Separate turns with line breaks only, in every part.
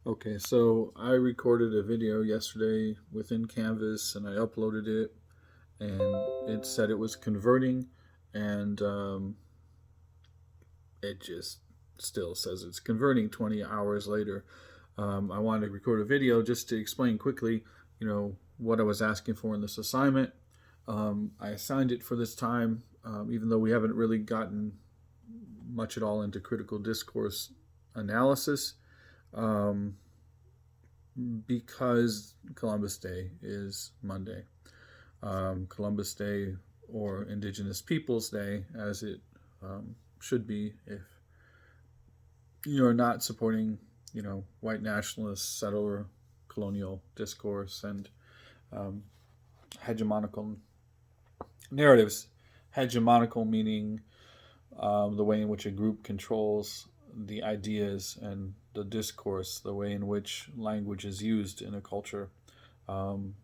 Okay, so I recorded a video yesterday within Canvas and I uploaded it, and it said it was converting, and it just still says it's converting 20 hours later. I wanted to record a video just to explain quickly, what I was asking for in this assignment. I assigned it for this time, even though we haven't really gotten much at all into critical discourse analysis. Um, because Columbus Day is Monday. Columbus Day, or Indigenous Peoples Day, as it should be if you're not supporting, white nationalist, settler, colonial discourse and um, hegemonical narratives. Hegemonical meaning the way in which a group controls the ideas and the discourse, the way in which language is used in a culture um,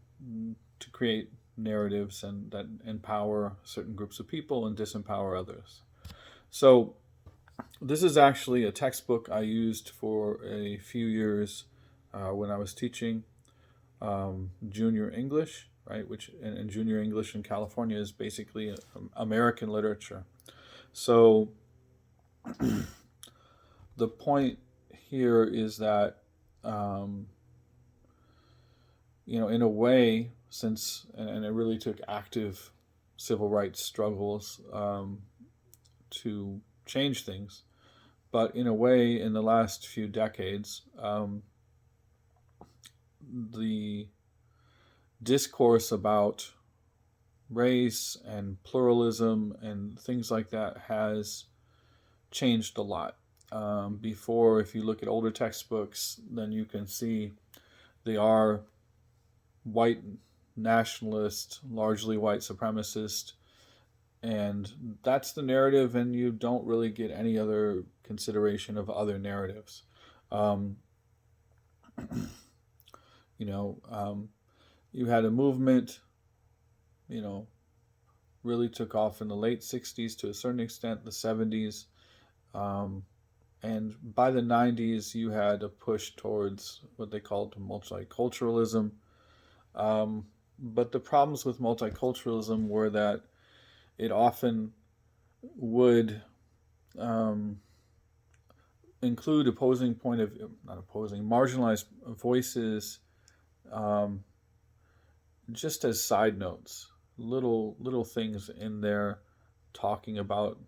to create narratives and that empower certain groups of people and disempower others. So this is actually a textbook I used for a few years when I was teaching junior English, right? Which and junior English in California is basically American literature. So the point here is that um, in a way, since and it really took active civil rights struggles to change things, but in a way, in the last few decades, the discourse about race and pluralism and things like that has changed a lot. Before, if you look at older textbooks, then you can see they are white nationalist, largely white supremacist, and that's the narrative, and you don't really get any other consideration of other narratives. Um, you know, um, you had a movement, you know, really took off in the late 60s to a certain extent, the 70s. Um, and by the 90s, you had a push towards what they called multiculturalism. But the problems with multiculturalism were that it often would um, include opposing point of not opposing marginalized voices, um, just as side notes, little things in there talking about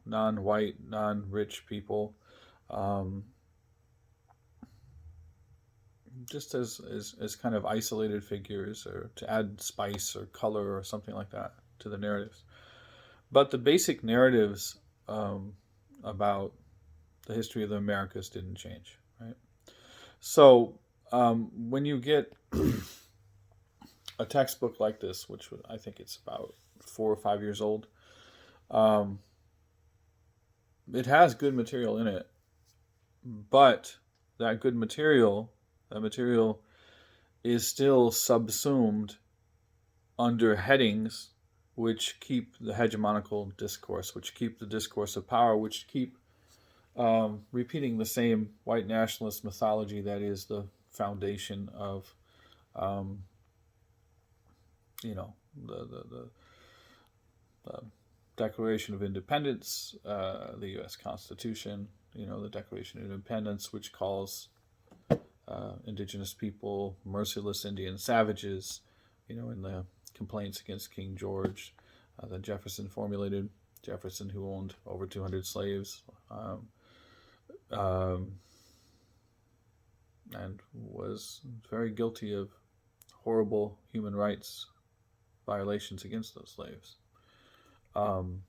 non-white, non-rich people, um, just as kind of isolated figures, or to add spice or color or something like that to the narratives. But the basic narratives about the history of the Americas didn't change, right? So when you get a textbook like this, which I think it's about 4 or 5 years old, um, it has good material in it, but that good material, that material is still subsumed under headings which keep the hegemonical discourse, which keep the discourse of power, which keep repeating the same white nationalist mythology that is the foundation of, um, you know, the Declaration of Independence, the U.S. Constitution, the Declaration of Independence, which calls indigenous people merciless Indian savages, in the complaints against King George that Jefferson formulated. Jefferson, who owned over 200 slaves, um, and was very guilty of horrible human rights violations against those slaves. Um,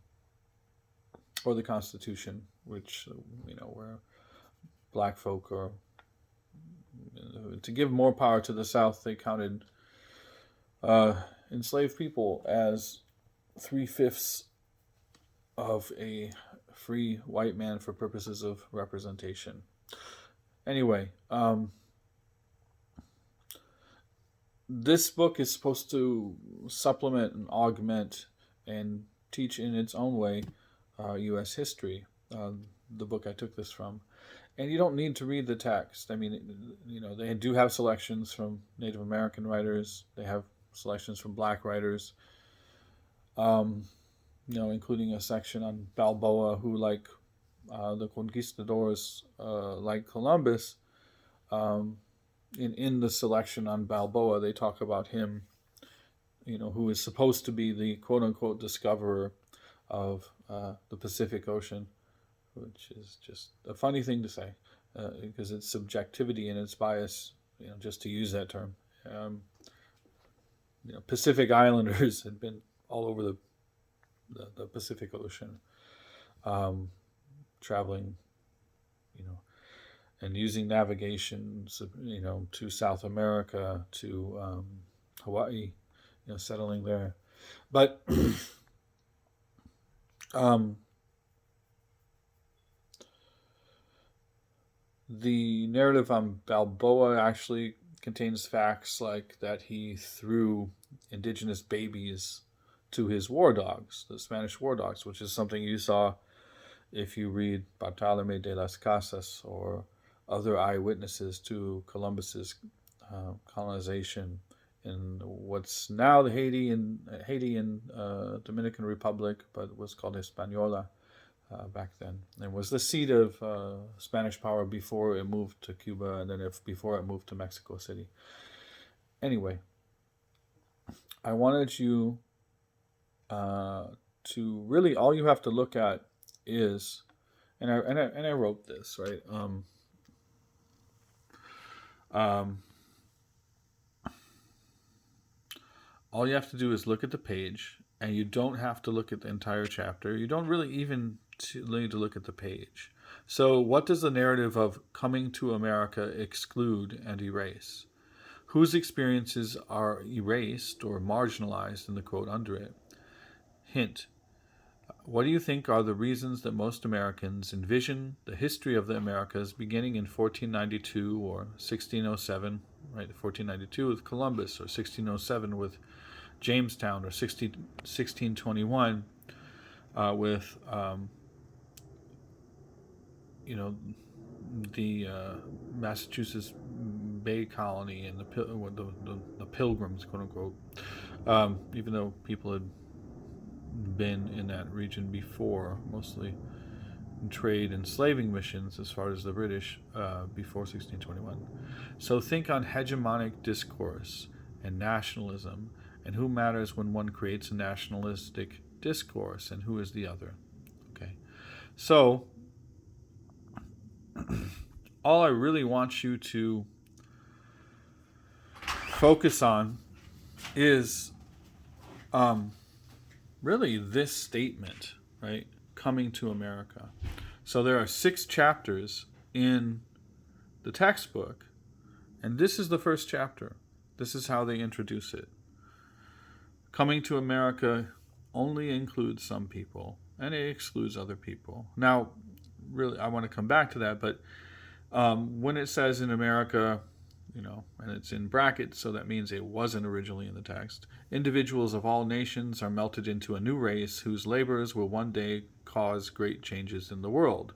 or the Constitution, which, where black folk are, to give more power to the South, they counted enslaved people as 3/5 of a free white man for purposes of representation. Anyway, this book is supposed to supplement and augment and teach in its own way U.S. history. The book I took this from, And you don't need to read the text. I mean, they do have selections from Native American writers. They have selections from Black writers. Um, including a section on Balboa, who, like the conquistadors, like Columbus. Um, in the selection on Balboa, they talk about him, who is supposed to be the quote unquote discoverer of the Pacific Ocean, which is just a funny thing to say because it's subjectivity and it's bias, just to use that term. Pacific Islanders had been all over the Pacific Ocean, traveling, and using navigation, to South America, to Hawaii, settling there. But the narrative on Balboa actually contains facts like that he threw indigenous babies to his war dogs, the Spanish war dogs, which is something you saw if you read Bartolome de las Casas or other eyewitnesses to Columbus's colonization in what's now the Haiti and Dominican Republic, but was called Hispaniola back then, and was the seat of Spanish power before it moved to Cuba, and then before it moved to Mexico City. Anyway, I wanted you to really, all you have to look at is, and I wrote this, right. All you have to do is look at the page, and you don't have to look at the entire chapter. You don't really even need to look at the page. So what does the narrative of coming to America exclude and erase? Whose experiences are erased or marginalized in the quote under it? Hint. What do you think are the reasons that most Americans envision the history of the Americas beginning in 1492 or 1607, right? 1492 with Columbus, or 1607 with Jamestown, or 1621 with the Massachusetts Bay Colony and the Pilgrims, quote unquote, even though people had been in that region before, mostly in trade and slaving missions as far as the British before 1621. So think on hegemonic discourse and nationalism, and who matters when one creates a nationalistic discourse and who is the other. Okay, so all I really want you to focus on is really this statement, right? Coming to America. So there are 6 chapters in the textbook, and this is the first chapter. This is how they introduce it. Coming to America only includes some people, and it excludes other people. Now, really, I want to come back to that, but when it says in America, and it's in brackets, so that means it wasn't originally in the text. Individuals of all nations are melted into a new race whose labors will one day cause great changes in the world.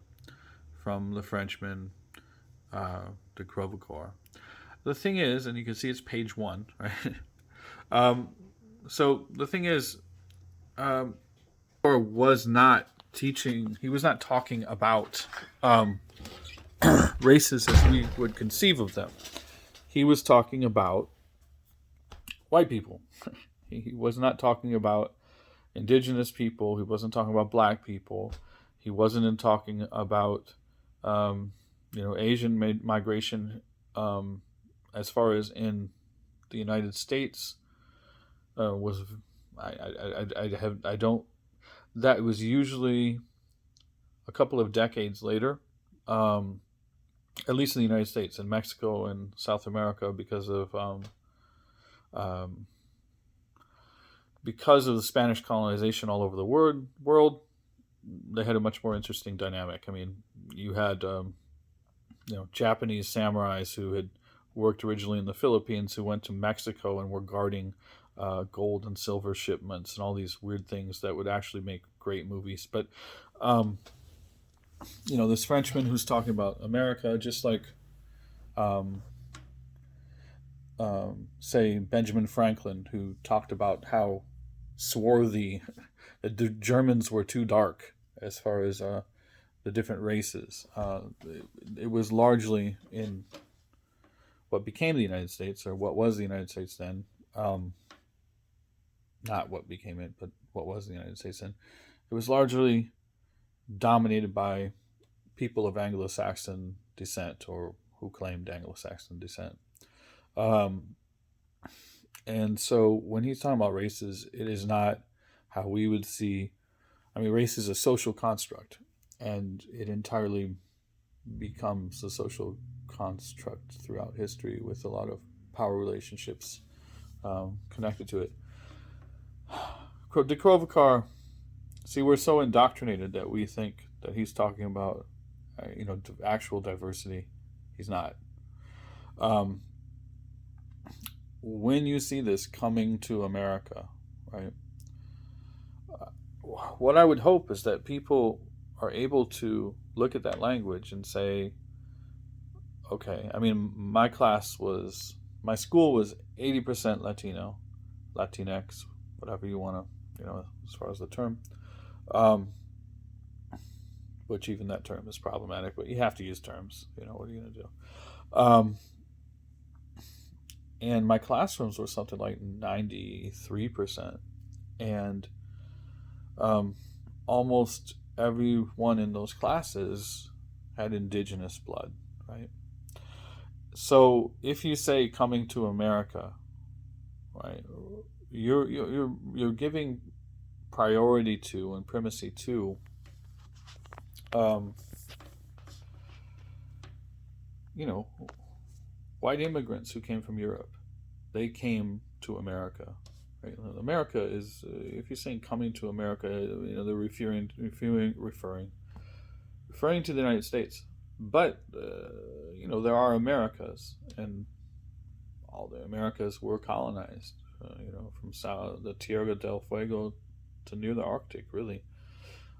From the Frenchman de Crevecoeur. The thing is, and you can see it's page 1, right? So the thing is, was not teaching. He was not talking about races as we would conceive of them. He was talking about white people. He was not talking about indigenous people. He wasn't talking about black people. He wasn't talking about Asian migration as far as in the United States was. I don't. That was usually a couple of decades later. At least in the United States and Mexico and South America, because of the Spanish colonization all over the world, they had a much more interesting dynamic. I mean, you had Japanese samurais who had worked originally in the Philippines, who went to Mexico and were guarding gold and silver shipments and all these weird things that would actually make great movies. But this Frenchman who's talking about America, just like, um, say, Benjamin Franklin, who talked about how swarthy the Germans were, too dark as far as the different races. It was largely in what became the United States, or what was the United States then. Um, Not what became it, but what was the United States then. It was largely dominated by people of Anglo-Saxon descent, or who claimed Anglo-Saxon descent. Um, and so when he's talking about races, it is not how we would see. I mean, race is a social construct, and it entirely becomes a social construct throughout history with a lot of power relationships connected to it. De Krovikar, see, we're so indoctrinated that we think that he's talking about, actual diversity. He's not. Um, when you see this coming to America, right? What I would hope is that people are able to look at that language and say, okay, I mean, my school was 80% Latino, Latinx, whatever you want to, as far as the term, um, which even that term is problematic, but you have to use terms. What are you going to do? Um, and my classrooms were something like 93%. And almost everyone in those classes had indigenous blood, right? So if you say coming to America, right, you're giving priority to and primacy to um, white immigrants who came from Europe. They came to America. Right? America is, if you're saying coming to America, they're referring to the United States. But there are Americas, and all the Americas were colonized. From the Tierra del Fuego to near the Arctic, really,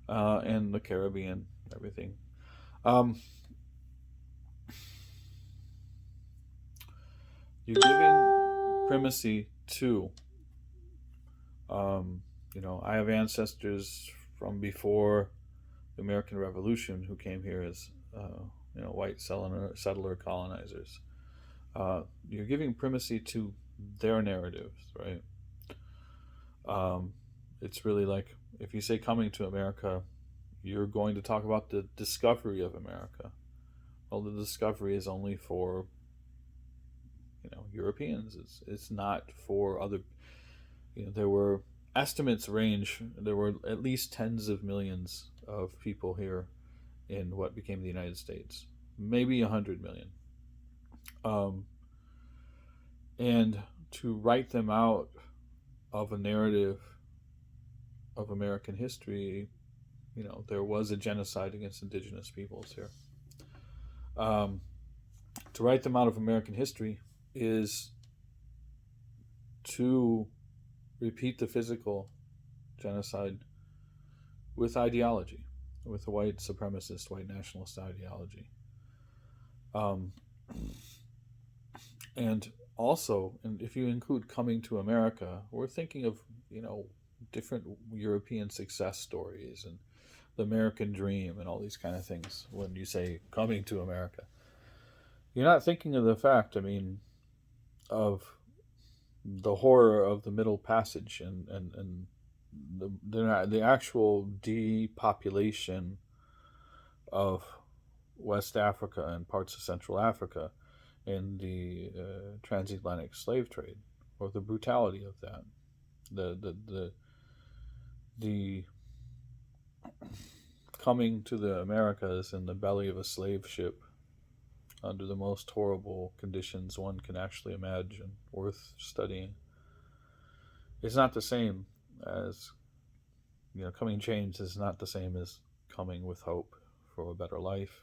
and the Caribbean, everything. Um, you're giving primacy to. I have ancestors from before the American Revolution who came here as white settler colonizers. You're giving primacy to their narratives, right? It's really like, if you say coming to America, you're going to talk about the discovery of America. Well, the discovery is only for Europeans. It's not for other. There were estimates range. There were at least tens of millions of people here in what became the United States, maybe 100 million. Um, and to write them out of a narrative of American history, there was a genocide against indigenous peoples here. To write them out of American history is to repeat the physical genocide with ideology, with a white supremacist, white nationalist ideology. And also, and if you include coming to America, we're thinking of, different European success stories and the American dream and all these kind of things when you say coming to America. You're not thinking of the fact, of the horror of the Middle Passage and the actual depopulation of West Africa and parts of Central Africa in the transatlantic slave trade, or the brutality of that, the coming to the Americas in the belly of a slave ship under the most horrible conditions one can actually imagine, worth studying. It's not the same as, coming chains is not the same as coming with hope for a better life.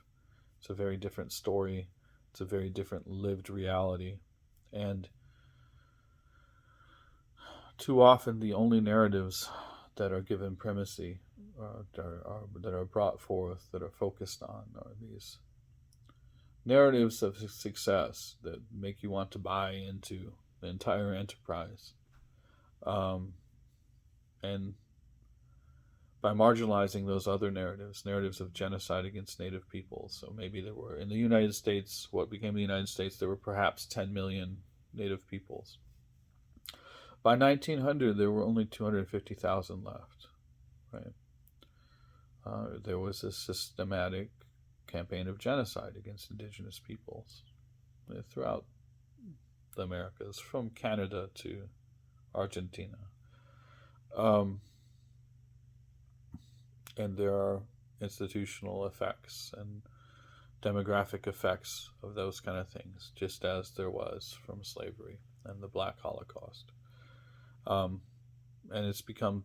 It's a very different story. It's a very different lived reality. And too often the only narratives that are given primacy that are brought forth, that are focused on, are these narratives of success that make you want to buy into the entire enterprise. And by marginalizing those other narratives of genocide against Native peoples. So maybe there were, in the United States, what became the United States, there were perhaps 10 million Native peoples. By 1900, there were only 250,000 left. Right? There was a systematic campaign of genocide against indigenous peoples throughout the Americas, from Canada to Argentina. And there are institutional effects and demographic effects of those kind of things, just as there was from slavery and the Black Holocaust. And it's become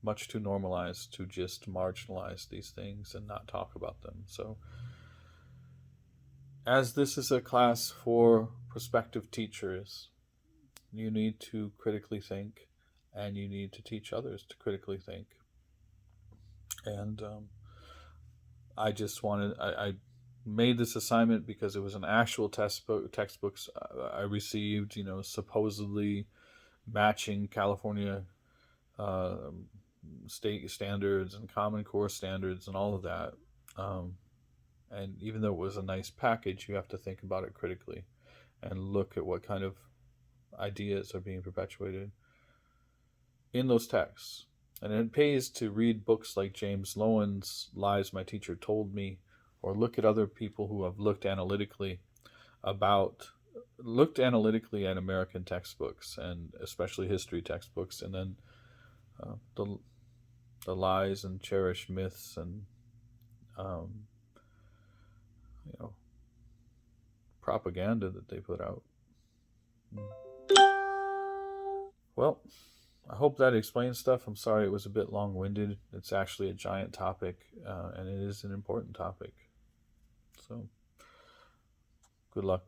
much too normalized to just marginalize these things and not talk about them. So, as this is a class for prospective teachers, you need to critically think, and you need to teach others to critically think. And I made this assignment because it was an actual textbooks I received, supposedly matching California state standards and Common Core standards and all of that. And even though it was a nice package, you have to think about it critically and look at what kind of ideas are being perpetuated in those texts. And it pays to read books like James Lowen's Lies My Teacher Told Me, or look at other people who have looked analytically at American textbooks, and especially history textbooks, and then the lies and cherished myths and propaganda that they put out. Well, I hope that explains stuff. I'm sorry it was a bit long-winded. It's actually a giant topic, and it is an important topic. So, good luck.